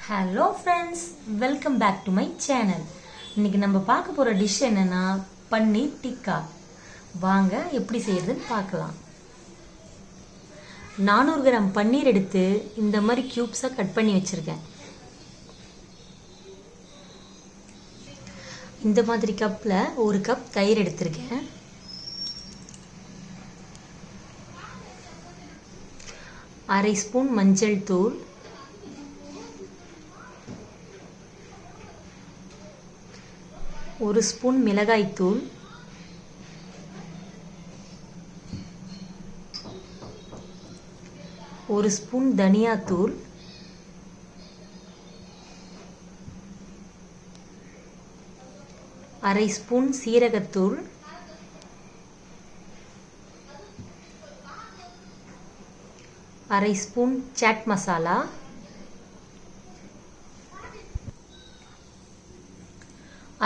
Hello friends, welcome back to my channel. இன்னைக்கு நம்ம பார்க்க போற டிஷ் என்னன்னா பன்னீர் டிக்கா. வாங்க எப்படி செய்யறதுன்னு பார்க்கலாம். 400 கிராம் பன்னீர் எடுத்து இந்த மாதிரி கியூப்ஸா கட் பண்ணி வச்சிருக்கேன். இந்த மாதிரி கப்ல 1 கப் தயிர் எடுத்திருக்கேன். அரை ஸ்பூன் மஞ்சள் தூள், 1 ஸ்பூன் மிளகாய் தூள், 1 ஸ்பூன் தனியா தூள், 1/2 ஸ்பூன் சீரகத்தூள், 1/2 spoon chat masala,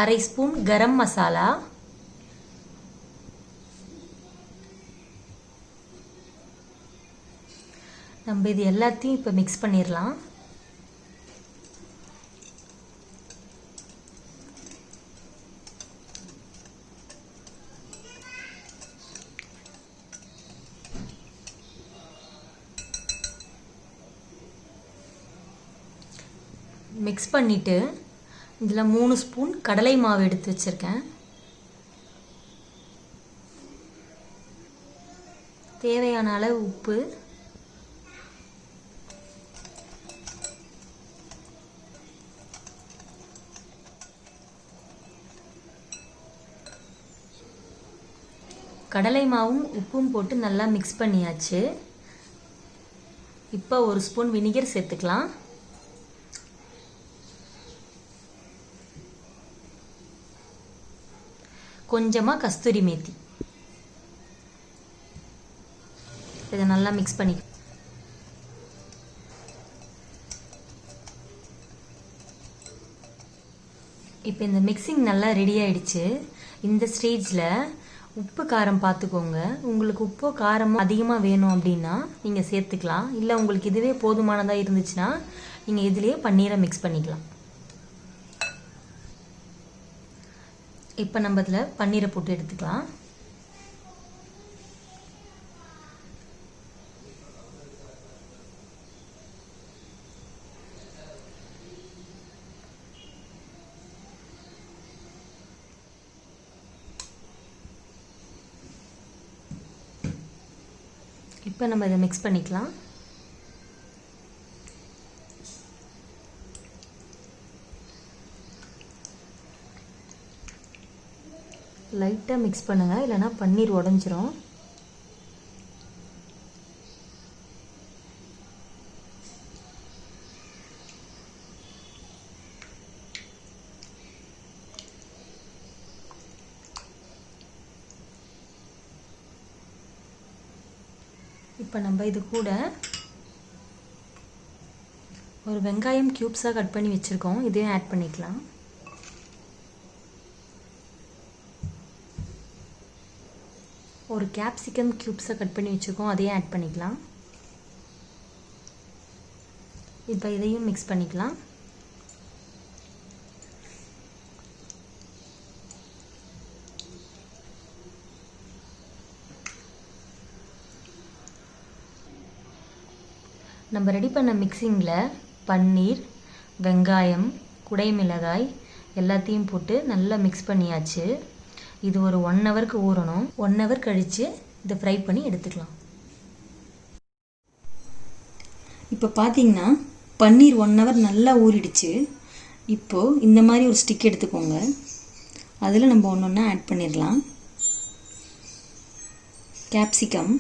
1/2 spoon garam masala, நம்ம இது எல்லாத்தையும் இப்போ மிக்ஸ் பண்ணிடலாம். மிக்ஸ் பண்ணிட்டு இதில் 3 ஸ்பூன் கடலை மாவு எடுத்து வச்சிருக்கேன். தேவையான அளவு உப்பு, கடலை மாவும் உப்பும் போட்டு நல்லா மிக்ஸ் பண்ணியாச்சு. இப்போ 1 ஸ்பூன் வினிகர் சேர்த்துக்கலாம். கொஞ்சமா கஸ்தூரி மேத்தி. இதை நல்லா மிக்ஸ் பண்ணி இப்போ இந்த மிக்சிங் நல்லா ரெடி ஆயிடுச்சு. இந்த ஸ்டேஜில் உப்பு காரம் பார்த்துக்கோங்க. உங்களுக்கு உப்பு காரம் அதிகமாக வேணும் அப்படின்னா நீங்கள் சேர்த்துக்கலாம். இல்லை உங்களுக்கு இதுவே போதுமானதாக இருந்துச்சுன்னா நீங்கள் இதுலேயே பன்னீரை மிக்ஸ் பண்ணிக்கலாம். இப்போ நம்ம இதில் பன்னீரை போட்டு எடுத்துக்கலாம். இப்போ நம்ம இதை மிக்ஸ் பண்ணிக்கலாம். லைட்டாக மிக்ஸ் பண்ணுங்க, இல்லைன்னா பன்னீர் உடஞ்சிரும். இப்போ நம்ம இது கூட ஒரு வெங்காயம் கியூப்ஸாக கட் பண்ணி வச்சுருக்கோம், இதையும் ஆட் பண்ணிக்கலாம். ஒரு கேப்சிகம் கியூப்ஸை கட் பண்ணி வச்சுருக்கோம், அதையும் ஆட் பண்ணிக்கலாம். இப்போ இதையும் மிக்ஸ் பண்ணிக்கலாம். நம்ம ரெடி பண்ண மிக்சிங்கில் பன்னீர், வெங்காயம், குடை மிளகாய் எல்லாத்தையும் போட்டு நல்லா மிக்ஸ் பண்ணியாச்சு. இது ஒரு 1 ஹவருக்கு ஊறணும். 1 ஹவர் கழித்து இதை ஃப்ரை பண்ணி எடுத்துக்கலாம். இப்போ பார்த்தீங்கன்னா பன்னீர் 1 ஹவர் நல்லா ஊறிடுச்சு. இப்போது இந்த மாதிரி ஒரு ஸ்டிக் எடுத்துக்கோங்க. அதில் நம்ம ஒன்று ஒன்றா ஆட் பண்ணிடலாம். கேப்சிகம்,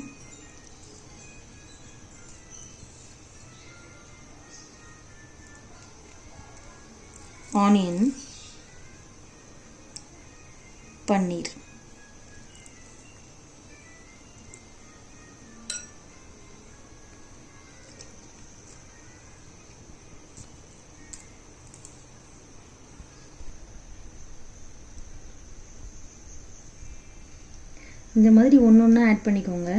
ஆனியன், பன்னீர். இந்த மாதிரி ஒன்று ஒன்றா ஆட் பண்ணிக்கோங்க.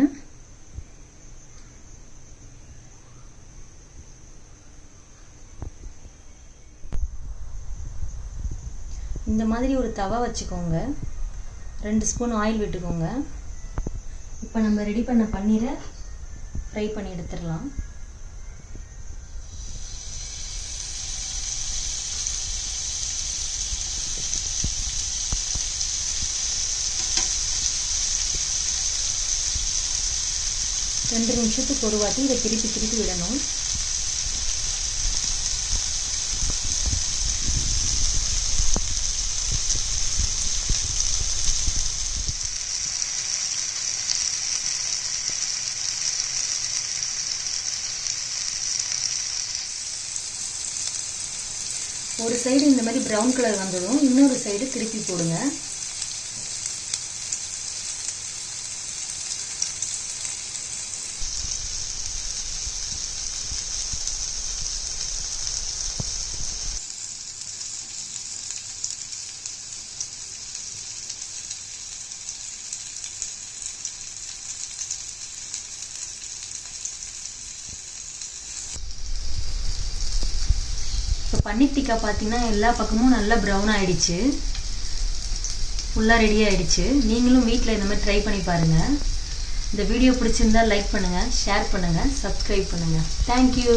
இந்த மாதிரி ஒரு தவா வச்சுக்கோங்க, 2 ஸ்பூன் ஆயில் விட்டுக்கோங்க. இப்போ நம்ம ரெடி பண்ண பன்னீரை ஃப்ரை பண்ணி எடுத்துடலாம். ரெண்டு நிமிஷத்துக்கு ஒரு வாட்டி இதை திருப்பி விடணும். ஒரு சைடு இந்த மாதிரி ப்ரௌன் கலர் வந்ததும் இன்னொரு சைடு திருப்பி போடுங்க. இப்போ பன்னீர் டிக்கா பார்த்தீங்கன்னா எல்லா பக்கமும் நல்லா ப்ரௌன் ஆகிடுச்சு, ஃபுல்லாக ரெடி ஆகிடுச்சு. நீங்களும் வீட்டில் இந்த மாதிரி ட்ரை பண்ணி பாருங்கள். இந்த வீடியோ பிடிச்சிருந்தால் லைக் பண்ணுங்கள், ஷேர் பண்ணுங்கள், சப்ஸ்கிரைப் பண்ணுங்கள். தேங்க்யூ.